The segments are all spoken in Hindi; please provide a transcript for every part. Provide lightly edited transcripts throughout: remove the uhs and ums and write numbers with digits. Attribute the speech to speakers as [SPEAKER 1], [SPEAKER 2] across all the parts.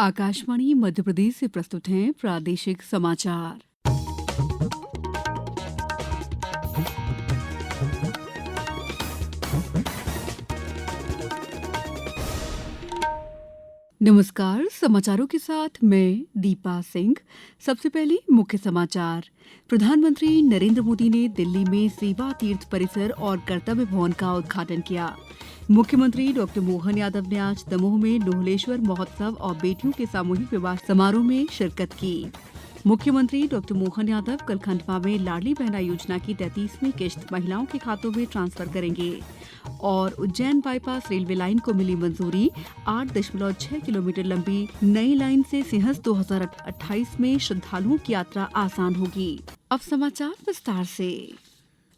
[SPEAKER 1] आकाशवाणी मध्य प्रदेश से प्रस्तुत हैं प्रादेशिक समाचार। नमस्कार, समाचारों के साथ मैं दीपा सिंह। सबसे पहले मुख्य समाचार। प्रधानमंत्री नरेंद्र मोदी ने दिल्ली में सेवा तीर्थ परिसर और कर्तव्य भवन का उद्घाटन किया। मुख्यमंत्री डॉक्टर मोहन यादव ने आज दमोह में नोहलेश्वर महोत्सव और बेटियों के सामूहिक विवाह समारोह में शिरकत की। मुख्यमंत्री डॉक्टर मोहन यादव कल खंडवा में लाडली बहना योजना की 33वीं किश्त महिलाओं के खातों में ट्रांसफर करेंगे। और उज्जैन बाईपास रेलवे लाइन को मिली मंजूरी। 8.6 किलोमीटर लंबी नई लाइन से सिंहस्थ 2028 में श्रद्धालुओं की यात्रा आसान होगी। अब समाचार विस्तार से।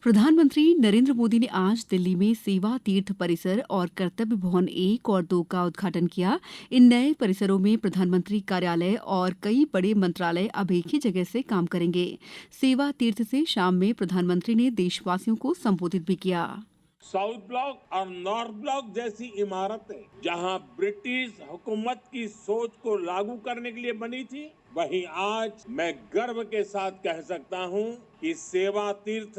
[SPEAKER 1] प्रधानमंत्री नरेंद्र मोदी ने आज दिल्ली में सेवा तीर्थ परिसर और कर्तव्य भवन 1 और 2 का उद्घाटन किया। इन नए परिसरों में प्रधानमंत्री कार्यालय और कई बड़े मंत्रालय अब एक ही जगह से काम करेंगे। सेवा तीर्थ से शाम में प्रधानमंत्री ने देशवासियों को संबोधित भी किया।
[SPEAKER 2] साउथ ब्लॉक और नॉर्थ ब्लॉक जैसी इमारतें जहां ब्रिटिश हुकूमत की सोच को लागू करने के लिए बनी थी, वहीं आज मैं गर्व के साथ कह सकता हूं कि सेवा तीर्थ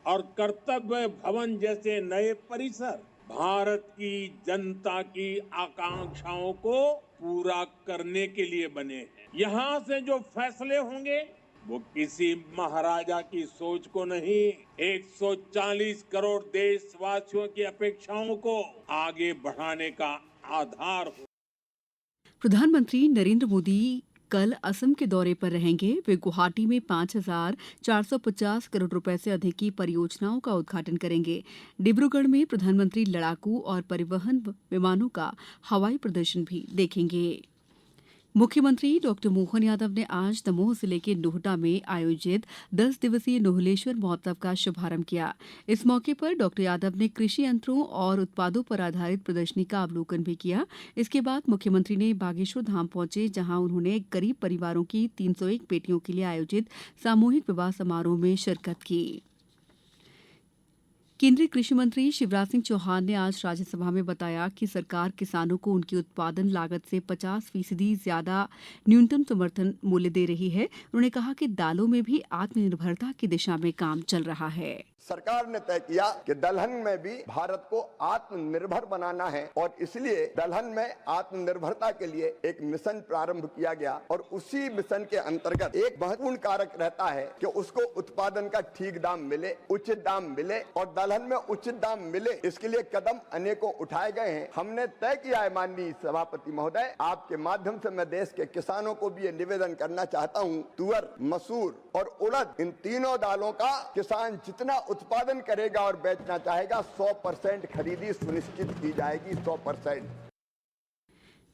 [SPEAKER 2] और कर्तव्य भवन जैसे नए परिसर भारत की जनता की आकांक्षाओं को पूरा करने के लिए बने हैं। यहाँ से जो फैसले होंगे वो किसी महाराजा की सोच को नहीं, 140 करोड़ देशवासियों की अपेक्षाओं को आगे बढ़ाने का आधार हो।
[SPEAKER 1] प्रधानमंत्री नरेंद्र मोदी कल असम के दौरे पर रहेंगे। वे गुवाहाटी में 5,450 करोड़ रुपए से अधिक की परियोजनाओं का उद्घाटन करेंगे। डिब्रूगढ़ में प्रधानमंत्री लड़ाकू और परिवहन विमानों का हवाई प्रदर्शन भी देखेंगे। मुख्यमंत्री डॉक्टर मोहन यादव ने आज दमोह जिले के नोहटा में आयोजित 10 दिवसीय नोहलेश्वर महोत्सव का शुभारंभ किया। इस मौके पर डॉक्टर यादव ने कृषि यंत्रों और उत्पादों पर आधारित प्रदर्शनी का अवलोकन भी किया। इसके बाद मुख्यमंत्री ने बागेश्वर धाम पहुंचे, जहां उन्होंने गरीब परिवारों की 301 बेटियों के लिए आयोजित सामूहिक विवाह समारोह में शिरकत की। केंद्रीय कृषि मंत्री शिवराज सिंह चौहान ने आज राज्यसभा में बताया कि सरकार किसानों को उनकी उत्पादन लागत से 50% ज्यादा न्यूनतम समर्थन मूल्य दे रही है। उन्होंने कहा कि दालों में भी आत्मनिर्भरता की दिशा में काम चल रहा है।
[SPEAKER 3] सरकार ने तय किया कि दलहन में भी भारत को आत्मनिर्भर बनाना है और इसलिए दलहन में आत्मनिर्भरता के लिए एक मिशन प्रारंभ किया गया और उसी मिशन के अंतर्गत एक महत्वपूर्ण कारक रहता है कि उसको उत्पादन का ठीक दाम मिले, उचित दाम मिले और दलहन में उचित दाम मिले। इसके लिए कदम अनेकों उठाए गए हैं। हमने तय किया है, माननीय सभापति महोदय, आपके माध्यम से मैं देश के किसानों को भी ये निवेदन करना चाहता हूँ, तुअर, मसूर और उड़द, इन तीनों दालों का किसान जितना उत्पादन करेगा और बेचना चाहेगा 100% खरीदी सुनिश्चित की जाएगी। 100%।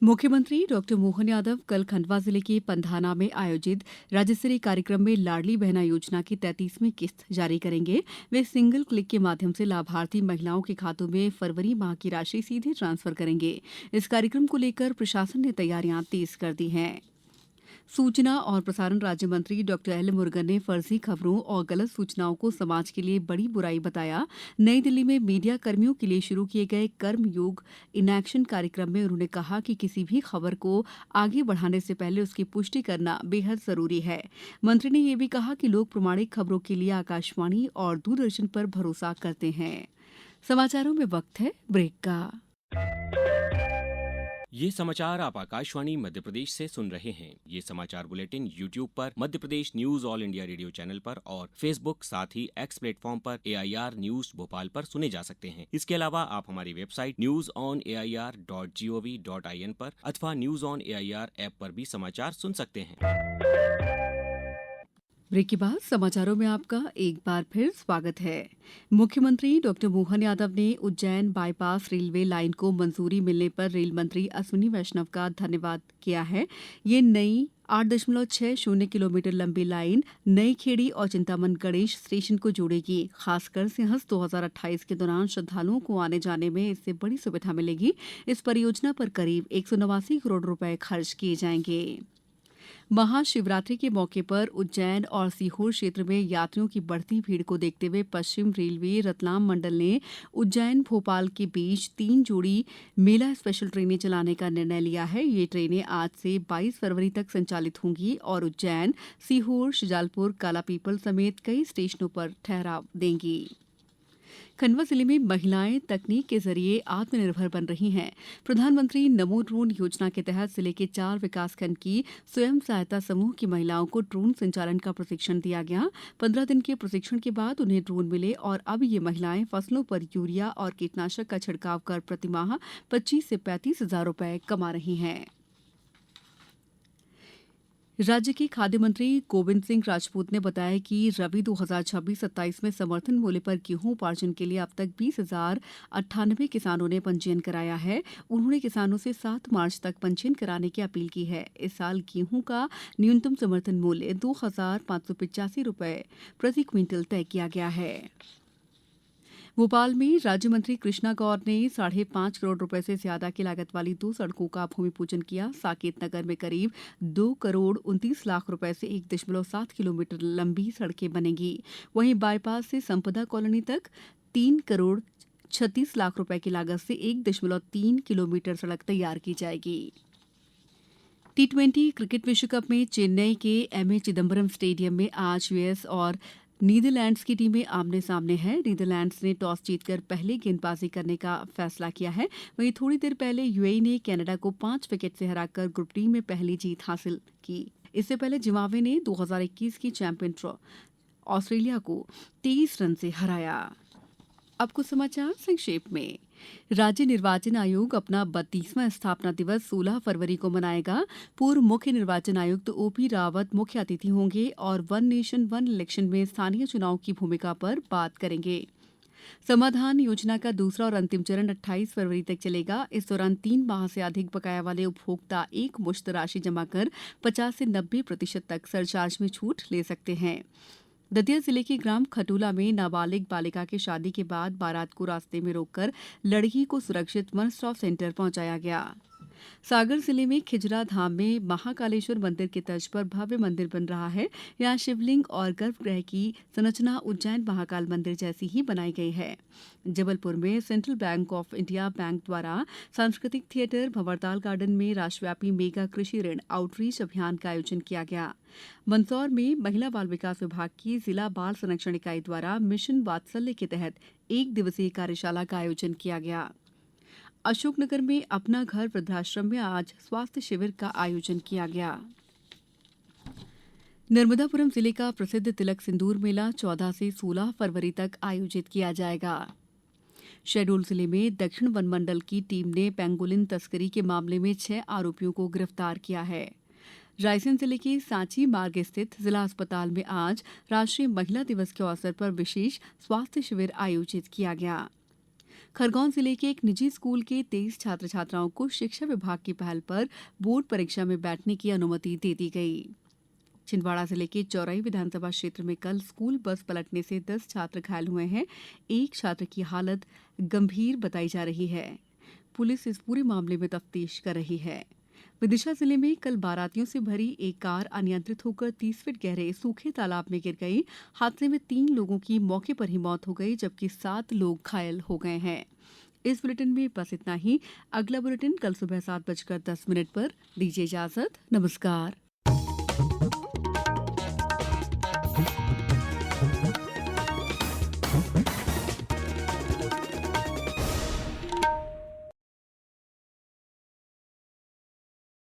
[SPEAKER 1] मुख्यमंत्री डॉक्टर मोहन यादव कल खंडवा जिले के पंधाना में आयोजित राज्य स्तरीय कार्यक्रम में लाडली बहना योजना की 33वीं किस्त जारी करेंगे। वे सिंगल क्लिक के माध्यम से लाभार्थी महिलाओं के खातों में फरवरी माह की राशि सीधे ट्रांसफर करेंगे। इस कार्यक्रम को लेकर प्रशासन ने तैयारियां तेज कर दी हैं। सूचना और प्रसारण राज्य मंत्री डॉक्टर एल मुरुगन ने फर्जी खबरों और गलत सूचनाओं को समाज के लिए बड़ी बुराई बताया। नई दिल्ली में मीडिया कर्मियों के लिए शुरू किए गए कर्मयोग इन एक्शन कार्यक्रम में उन्होंने कहा कि किसी भी खबर को आगे बढ़ाने से पहले उसकी पुष्टि करना बेहद जरूरी है। मंत्री ने यह भी कहा कि लोग प्रामाणिक खबरों के लिए आकाशवाणी और दूरदर्शन पर भरोसा करते हैं। समाचारों में वक्त है ब्रेक का।
[SPEAKER 4] ये समाचार आप आकाशवाणी मध्य प्रदेश से सुन रहे हैं। ये समाचार बुलेटिन YouTube पर Madhya Pradesh news All India Radio channel पर और Facebook साथ ही X प्लेटफॉर्म पर AIR न्यूज भोपाल पर सुने जा सकते हैं। इसके अलावा आप हमारी वेबसाइट newsonair.gov.in पर अथवा न्यूज ऑन AIR ऐप पर भी समाचार सुन सकते हैं।
[SPEAKER 1] ब्रेक के बाद समाचारों में आपका एक बार फिर स्वागत है। मुख्यमंत्री डॉक्टर मोहन यादव ने उज्जैन बाईपास रेलवे लाइन को मंजूरी मिलने पर रेल मंत्री अश्विनी वैष्णव का धन्यवाद किया है। ये नई 8.60 किलोमीटर लंबी लाइन नई खेड़ी और चिंतामन गणेश स्टेशन को जोड़ेगी। खासकर सिंहस्थ 2028 के दौरान श्रद्धालुओं को आने जाने में इससे बड़ी सुविधा मिलेगी। इस परियोजना पर करीब 189 करोड़ रुपए खर्च किए जाएंगे। महाशिवरात्रि के मौके पर उज्जैन और सीहोर क्षेत्र में यात्रियों की बढ़ती भीड़ को देखते हुए पश्चिम रेलवे रतलाम मंडल ने उज्जैन भोपाल के बीच 3 जोड़ी मेला स्पेशल ट्रेनें चलाने का निर्णय लिया है। ये ट्रेनें आज से 22 फरवरी तक संचालित होंगी और उज्जैन, सीहोर, शुजालपुर, कालापीपल समेत कई स्टेशनों पर ठहराव देंगी। खंडवा जिले में महिलाएं तकनीक के जरिए आत्मनिर्भर बन रही हैं। प्रधानमंत्री नमो ड्रोन योजना के तहत जिले के 4 विकासखंड की स्वयं सहायता समूह की महिलाओं को ड्रोन संचालन का प्रशिक्षण दिया गया। 15 दिन के प्रशिक्षण के बाद उन्हें ड्रोन मिले और अब ये महिलाएं फसलों पर यूरिया और कीटनाशक का छिड़काव कर प्रतिमाह 25 से 35 हजार रुपए कमा रही हैं। राज्य के खाद्य मंत्री गोविंद सिंह राजपूत ने बताया कि रबी 2026-27 में समर्थन मूल्य पर गेहूं उपार्जन के लिए अब तक 20,098 किसानों ने पंजीयन कराया है। उन्होंने किसानों से 7 मार्च तक पंजीयन कराने की अपील की है। इस साल गेहूं का न्यूनतम समर्थन मूल्य 2,585 रुपए प्रति क्विंटल तय किया गया है। भोपाल में राज्य मंत्री कृष्णा गौर ने 5.5 करोड़ रुपए से ज्यादा की लागत वाली 2 सड़कों का भूमि पूजन किया। साकेत नगर में करीब 2 करोड़ 29 लाख रुपए से 1.7 किलोमीटर लंबी सड़कें बनेंगी। वहीं बाईपास से संपदा कॉलोनी तक 3 करोड़ 36 लाख रुपए की लागत से 1.3 किलोमीटर सड़क तैयार की जाएगी। T20 क्रिकेट विश्व कप में चेन्नई के एमए चिदम्बरम स्टेडियम में आज यूएस और नीदरलैंड्स की टीमें आमने सामने हैं। नीदरलैंड्स ने टॉस जीतकर पहले गेंदबाजी करने का फैसला किया है। वहीं थोड़ी देर पहले यूएई ने कनाडा को 5 विकेट से हराकर ग्रुप डी में पहली जीत हासिल की। इससे पहले जिम्बाब्वे ने 2021 की चैंपियन ऑस्ट्रेलिया को 23 रन से हराया। अब कुछ समाचार संक्षेप में। राज्य निर्वाचन आयोग अपना 32वां स्थापना दिवस 16 फरवरी को मनाएगा। पूर्व मुख्य निर्वाचन आयुक्त ओपी रावत मुख्य अतिथि होंगे और वन नेशन वन इलेक्शन में स्थानीय चुनाव की भूमिका पर बात करेंगे। समाधान योजना का दूसरा और अंतिम चरण 28 फरवरी तक चलेगा। इस दौरान 3 माह से अधिक बकाया वाले उपभोक्ता एक मुश्त राशि जमा कर 50 से 90% तक सरचार्ज में छूट ले सकते हैं। दतिया जिले के ग्राम खटूला में नाबालिग बालिका की शादी के बाद बारात को रास्ते में रोककर लड़की को सुरक्षित वन स्टॉप सेंटर पहुंचाया गया। सागर जिले में खिजरा धाम में महाकालेश्वर मंदिर की तर्ज पर भव्य मंदिर बन रहा है। यहाँ शिवलिंग और गर्भगृह की संरचना उज्जैन महाकाल मंदिर जैसी ही बनाई गई है। जबलपुर में central bank of India bank द्वारा सांस्कृतिक थिएटर भंवरताल गार्डन में राष्ट्रव्यापी मेगा कृषि ऋण आउटरीच अभियान का आयोजन किया गया। मंदसौर में महिला बाल विकास विभाग की जिला बाल संरक्षण इकाई द्वारा मिशन वात्सल्य के तहत 1 दिवसीय कार्यशाला का आयोजन किया गया। अशोकनगर में अपना घर वृद्धाश्रम में आज स्वास्थ्य शिविर का आयोजन किया गया। नर्मदापुरम जिले का प्रसिद्ध तिलक सिंदूर मेला 14 से 16 फरवरी तक आयोजित किया जाएगा। शहडोल जिले में दक्षिण वन मंडल की टीम ने पेंगोलिन तस्करी के मामले में 6 आरोपियों को गिरफ्तार किया है। रायसेन जिले के सांची मार्ग स्थित जिला अस्पताल में आज राष्ट्रीय महिला दिवस के अवसर पर विशेष स्वास्थ्य शिविर आयोजित किया गया। खरगोन जिले के एक निजी स्कूल के 23 छात्र छात्राओं को शिक्षा विभाग की पहल पर बोर्ड परीक्षा में बैठने की अनुमति दे दी गई। छिंदवाड़ा जिले के चौरई विधानसभा क्षेत्र में कल स्कूल बस पलटने से 10 छात्र घायल हुए हैं। एक छात्र की हालत गंभीर बताई जा रही है। पुलिस इस पूरे मामले में तफ्तीश कर रही है। विदिशा जिले में कल बारातियों से भरी एक कार अनियंत्रित होकर 30 फीट गहरे सूखे तालाब में गिर गई। हादसे में 3 लोगों की मौके पर ही मौत हो गई जबकि 7 लोग घायल हो गए हैं। इस बुलेटिन में बस इतना ही। अगला बुलेटिन कल सुबह 7:10 पर दीजिए इजाजत। नमस्कार।